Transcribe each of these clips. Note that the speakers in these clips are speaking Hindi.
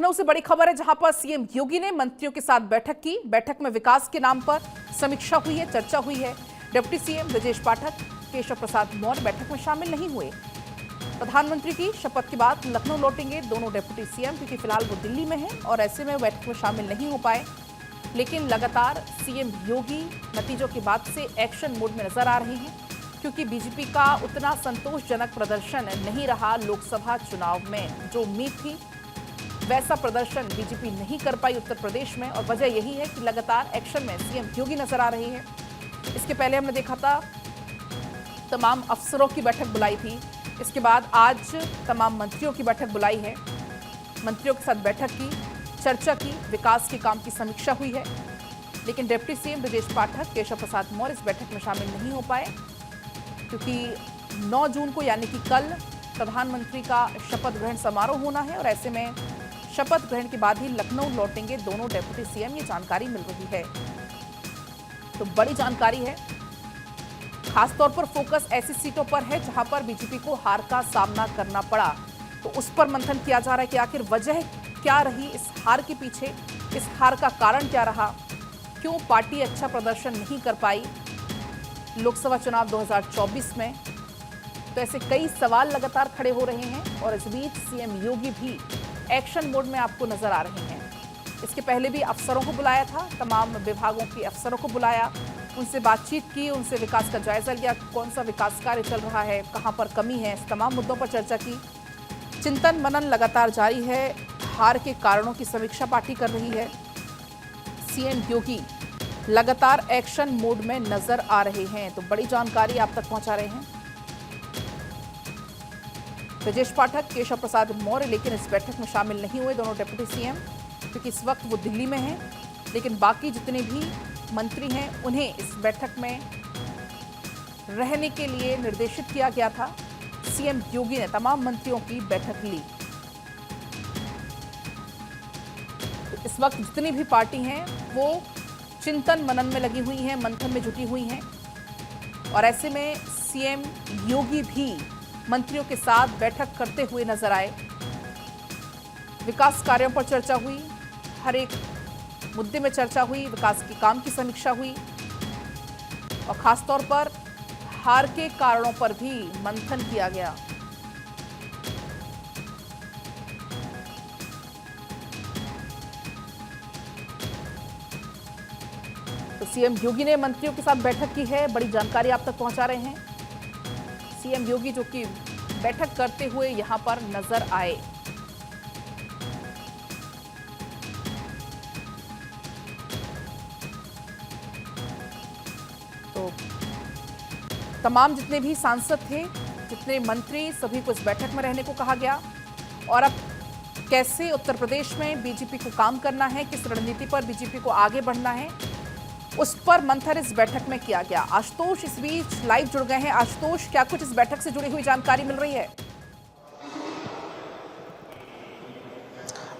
लखनऊ से बड़ी खबर है, जहां पर सीएम योगी ने मंत्रियों के साथ बैठक की। बैठक में विकास के नाम पर समीक्षा हुई है, चर्चा हुई है। डिप्टी सीएम ब्रजेश पाठक, केशव प्रसाद मौर्य बैठक में शामिल नहीं हुए। प्रधानमंत्री की शपथ के बाद लखनऊ लौटेंगे दोनों डिप्टी सीएम, क्योंकि फिलहाल वो दिल्ली में हैं और ऐसे में बैठक में शामिल नहीं हो पाए। लेकिन लगातार सीएम योगी नतीजों के बाद से एक्शन मोड में नजर आ रहे हैं, क्योंकि बीजेपी का उतना संतोषजनक प्रदर्शन नहीं रहा। लोकसभा चुनाव में जो उम्मीद थी वैसा प्रदर्शन बीजेपी नहीं कर पाई उत्तर प्रदेश में, और वजह यही है कि लगातार एक्शन में सीएम योगी नजर आ रहे हैं। इसके पहले हमने देखा था तमाम अफसरों की बैठक बुलाई थी, इसके बाद आज तमाम मंत्रियों की बैठक बुलाई है। मंत्रियों के साथ बैठक की, चर्चा की, विकास के काम की समीक्षा हुई है। लेकिन डिप्टी सीएम ब्रजेश पाठक, केशव प्रसाद मौर्य इस बैठक में शामिल नहीं हो पाए, क्योंकि 9 जून को यानी कि कल प्रधानमंत्री का शपथ ग्रहण समारोह होना है, और ऐसे में शपथ ग्रहण के बाद ही लखनऊ लौटेंगे दोनों डिप्टी सीएम, ये जानकारी मिल रही है। तो बड़ी जानकारी है। खासतौर पर फोकस ऐसी सीटों पर है जहां पर बीजेपी को हार का सामना करना पड़ा, तो उस पर मंथन किया जा रहा है कि आखिर वजह क्या रही इस हार के पीछे, इस हार का कारण क्या रहा, क्यों पार्टी अच्छा प्रदर्शन नहीं कर पाई लोकसभा चुनाव 2024 में। तो ऐसे कई सवाल लगातार खड़े हो रहे हैं, और इस बीच सीएम योगी भी एक्शन मोड में आपको नजर आ रहे हैं। इसके पहले भी अफसरों को बुलाया था, तमाम विभागों के अफसरों को बुलाया, उनसे बातचीत की, उनसे विकास का जायजा लिया, कौन सा विकास कार्य चल रहा है, कहां पर कमी है, इस तमाम मुद्दों पर चर्चा की। चिंतन मनन लगातार जारी है, हार के कारणों की समीक्षा पार्टी कर रही है। सीएम योगी लगातार एक्शन मोड में नजर आ रहे हैं, तो बड़ी जानकारी आप तक पहुंचा रहे हैं ब्रजेश पाठक, केशव प्रसाद मौर्य। लेकिन इस बैठक में शामिल नहीं हुए दोनों डिप्टी सीएम, क्योंकि इस वक्त वो दिल्ली में हैं। लेकिन बाकी जितने भी मंत्री हैं उन्हें इस बैठक में रहने के लिए निर्देशित किया गया था। सीएम योगी ने तमाम मंत्रियों की बैठक ली। तो इस वक्त जितनी भी पार्टी हैं वो चिंतन मनन में लगी हुई हैं, मंथन में जुटी हुई हैं, और ऐसे में सीएम योगी भी मंत्रियों के साथ बैठक करते हुए नजर आए। विकास कार्यों पर चर्चा हुई, हर एक मुद्दे में चर्चा हुई, विकास के काम की समीक्षा हुई, और खासतौर पर हार के कारणों पर भी मंथन किया गया। तो सीएम योगी ने मंत्रियों के साथ बैठक की है, बड़ी जानकारी आप तक पहुंचा रहे हैं सीएम योगी, जो कि बैठक करते हुए यहां पर नजर आए। तो तमाम जितने भी सांसद थे, जितने मंत्री, सभी को इस बैठक में रहने को कहा गया। और अब कैसे उत्तर प्रदेश में बीजेपी को काम करना है, किस रणनीति पर बीजेपी को आगे बढ़ना है, उस पर मंथन इस बैठक में किया गया। आशुतोष इस बीच लाइव जुड़ गए हैं। आशुतोष, क्या कुछ इस बैठक से जुड़ी हुई जानकारी मिल रही है?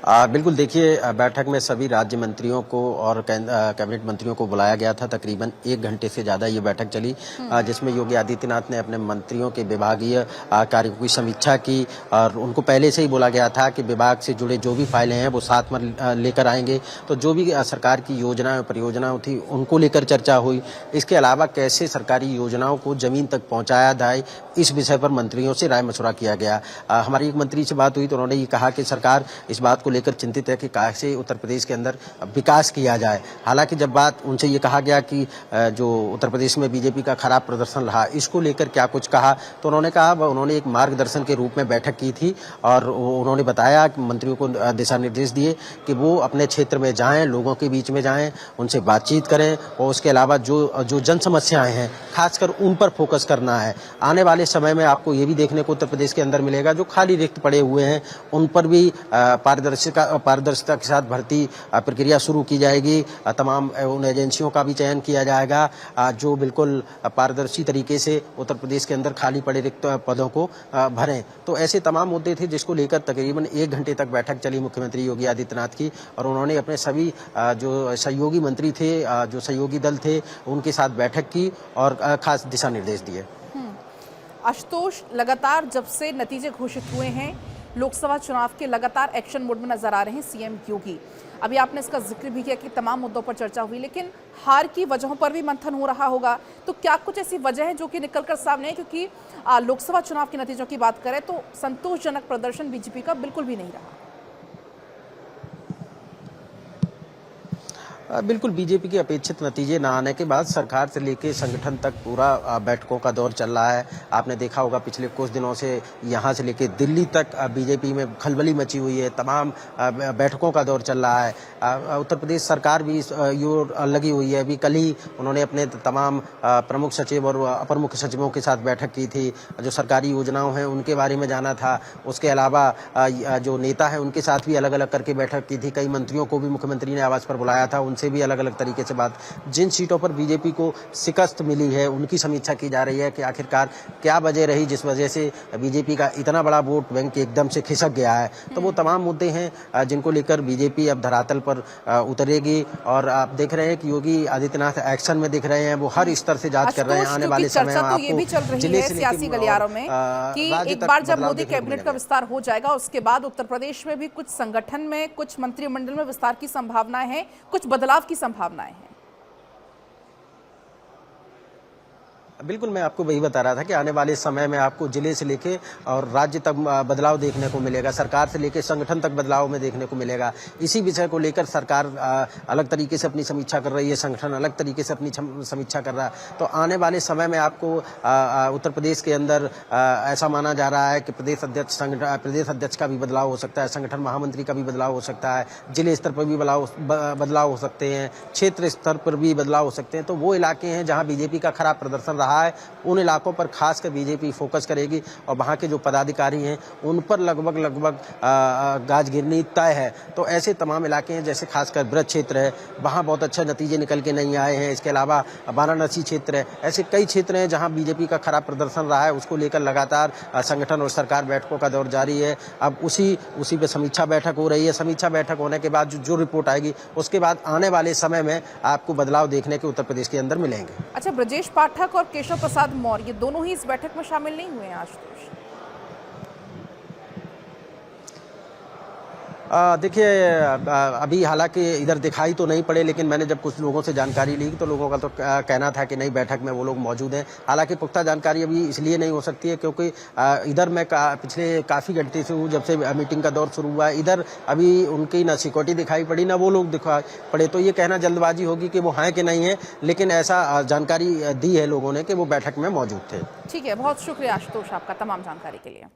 बिल्कुल, देखिए, बैठक में सभी राज्य मंत्रियों को और कैबिनेट मंत्रियों को बुलाया गया था। तकरीबन 1 घंटे से ज़्यादा ये बैठक चली, जिसमें योगी आदित्यनाथ ने अपने मंत्रियों के विभागीय कार्यों की समीक्षा की, और उनको पहले से ही बोला गया था कि विभाग से जुड़े जो भी फाइलें हैं वो साथ में लेकर आएंगे। तो जो भी सरकार की योजनाएं परियोजनाएं थी उनको लेकर चर्चा हुई। इसके अलावा कैसे सरकारी योजनाओं को जमीन तक पहुँचाया जाए, इस विषय पर मंत्रियों से राय मशवरा किया गया। हमारी एक मंत्री से बात हुई तो उन्होंने ये कहा कि सरकार इस बात को लेकर चिंतित है कि कैसे उत्तर प्रदेश के अंदर विकास किया जाए। हालांकि जब बात उनसे ये कहा गया कि जो उत्तर प्रदेश में बीजेपी का खराब प्रदर्शन रहा, इसको लेकर क्या कुछ कहा, तो उन्होंने कहा उन्होंने एक मार्गदर्शन के रूप में बैठक की थी, और उन्होंने बताया कि मंत्रियों को दिशा निर्देश दिए कि वो अपने क्षेत्र में जाएं, लोगों के बीच में जाएं, उनसे बातचीत करें, और उसके अलावा जो जन समस्याएं हैं खासकर उन पर फोकस करना है। आने वाले समय में आपको ये भी देखने को उत्तर प्रदेश के अंदर मिलेगा, जो खाली रिक्त पड़े हुए हैं उन पर भी पारदर्शिता के साथ भर्ती प्रक्रिया शुरू की जाएगी। तमाम उन एजेंसियों का भी चयन किया जाएगा जो बिल्कुल पारदर्शी तरीके से उत्तर प्रदेश के अंदर खाली पड़े रिक्त पदों को भरें। तो ऐसे तमाम मुद्दे थे जिसको लेकर तकरीबन 1 घंटे तक बैठक चली मुख्यमंत्री योगी आदित्यनाथ की, और उन्होंने अपने सभी जो सहयोगी मंत्री थे, जो सहयोगी दल थे, उनके साथ बैठक की और खास दिशा निर्देश दिए। आशुतोष, लगातार जब से नतीजे घोषित हुए हैं लोकसभा चुनाव के लगातार एक्शन मोड में नजर आ रहे हैं सीएम योगी। अभी आपने इसका जिक्र भी किया कि तमाम मुद्दों पर चर्चा हुई, लेकिन हार की वजहों पर भी मंथन हो रहा होगा। तो क्या कुछ ऐसी वजह है जो कि निकलकर सामने है? क्योंकि लोकसभा चुनाव के नतीजों की बात करें तो संतोषजनक प्रदर्शन बीजेपी का बिल्कुल भी नहीं रहा। बिल्कुल बीजेपी के अपेक्षित नतीजे न आने के बाद सरकार से लेकर संगठन तक पूरा बैठकों का दौर चल रहा है। आपने देखा होगा पिछले कुछ दिनों से यहाँ से लेकर दिल्ली तक बीजेपी में खलबली मची हुई है। तमाम बैठकों का दौर चल रहा है। उत्तर प्रदेश सरकार भी लगी हुई है। अभी कल ही उन्होंने अपने तमाम प्रमुख सचिव और अपर मुख्य सचिवों के साथ बैठक की थी। जो सरकारी योजनाओं हैं उनके बारे में जाना था। उसके अलावा जो नेता हैं उनके साथ भी अलग अलग करके बैठक की थी। कई मंत्रियों को भी मुख्यमंत्री ने आवास पर बुलाया था, उनसे भी अलग अलग तरीके से बात। जिन सीटों पर बीजेपी को शिकस्त मिली है उनकी समीक्षा की जा रही है कि आखिरकार क्या वजह रही जिस वजह से बीजेपी का इतना बड़ा वोट बैंक एकदम से खिसक गया है। तो वो तमाम मुद्दे हैं जिनको लेकर बीजेपी अब धरातल पर उतरेगी। और आप देख रहे हैं कि योगी आदित्यनाथ एक्शन में दिख रहे हैं। वो हर स्तर से जांच कर रहे हैं। आने वाले समय में ये भी चल रही है सियासी गलियारों में कि एक बार जब मोदी कैबिनेट का विस्तार हो जाएगा उसके बाद उत्तर प्रदेश में भी कुछ संगठन में, कुछ मंत्रिमंडल में विस्तार की संभावनाएं हैं, कुछ बदलाव की संभावनाएं हैं। बिल्कुल, मैं आपको वही बता रहा था कि आने वाले समय में आपको जिले से लेके और राज्य तक बदलाव देखने को मिलेगा। सरकार से लेके संगठन तक बदलाव में देखने को मिलेगा। इसी विषय को लेकर सरकार अलग तरीके से अपनी समीक्षा कर रही है, संगठन अलग तरीके से अपनी समीक्षा कर रहा है। तो आने वाले समय में आपको उत्तर प्रदेश के अंदर ऐसा माना जा रहा है कि प्रदेश अध्यक्ष का भी बदलाव हो सकता है, संगठन महामंत्री का भी बदलाव हो सकता है, जिले स्तर पर भी बदलाव हो सकते हैं, क्षेत्र स्तर पर भी बदलाव हो सकते हैं। तो वो इलाके हैं जहाँ बीजेपी का खराब प्रदर्शन रहा है, उन इलाकों पर खासकर बीजेपी फोकस करेगी और वहां के जो पदाधिकारी हैं उन पर लगभग गाजगिरनी तय है। तो ऐसे तमाम इलाके हैं जैसे खासकर ब्रज क्षेत्र है, वहां बहुत अच्छे नतीजे निकल के नहीं आए हैं। इसके अलावा वाराणसी क्षेत्र है, ऐसे कई क्षेत्र हैं जहां बीजेपी का खराब प्रदर्शन रहा है। उसको लेकर लगातार संगठन और सरकार बैठकों का दौर जारी है। अब उसी पे समीक्षा बैठक हो रही है। समीक्षा बैठक होने के बाद जो रिपोर्ट आएगी उसके बाद आने वाले समय में आपको बदलाव देखने के उत्तर प्रदेश के अंदर मिलेंगे। अच्छा, ब्रजेश पाठक और केशव प्रसाद मौर्य ये दोनों ही इस बैठक में शामिल नहीं हुए हैं आशुतोष। देखिए, अभी हालांकि इधर दिखाई तो नहीं पड़े, लेकिन मैंने जब कुछ लोगों से जानकारी ली तो लोगों का तो कहना था कि नहीं, बैठक में वो लोग मौजूद हैं। हालांकि पुख्ता जानकारी अभी इसलिए नहीं हो सकती है क्योंकि इधर मैं पिछले काफ़ी घंटे से हूँ, जब से मीटिंग का दौर शुरू हुआ है। इधर अभी उनकी ना सिक्योरिटी दिखाई पड़ी ना वो लोग दिखाई पड़े, तो ये कहना जल्दबाजी होगी कि वो हैं कि नहीं है, लेकिन ऐसा जानकारी दी है लोगों ने कि वो बैठक में मौजूद थे। ठीक है, बहुत शुक्रिया आशुतोष आपका तमाम जानकारी के लिए।